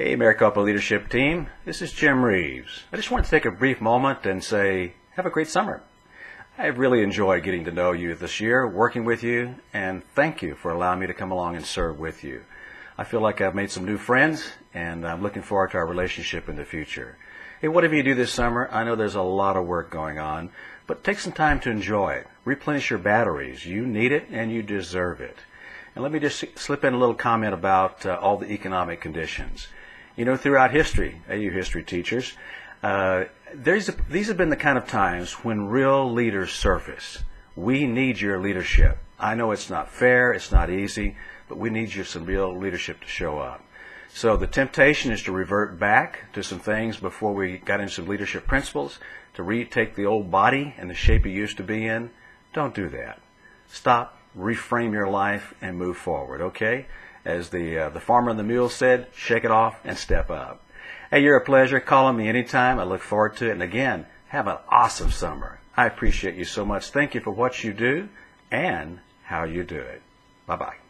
Hey, Maricopa Leadership Team, this is Jim Reeves. I just want to take a brief moment and say, have a great summer. I've really enjoyed getting to know you this year, working with you, and thank you for allowing me to come along and serve with you. I feel like I've made some new friends, and I'm looking forward to our relationship in the future. Hey, whatever you do this summer, I know there's a lot of work going on, but take some time to enjoy it. Replenish your batteries. You need it, and you deserve it. And let me just slip in a little comment about all the economic conditions. You know, throughout history, you history teachers, these have been the kind of times when real leaders surface. We need your leadership. I know it's not fair, it's not easy, but we need some real leadership to show up. So the temptation is to revert back to some things before we got into some leadership principles, to retake the old body and the shape you used to be in. Don't do that. Stop, reframe your life, and move forward, okay? As the farmer and the mule said, shake it off and step up. Hey, you're a pleasure. Call on me anytime. I look forward to it. And again, have an awesome summer. I appreciate you so much. Thank you for what you do and how you do it. Bye-bye.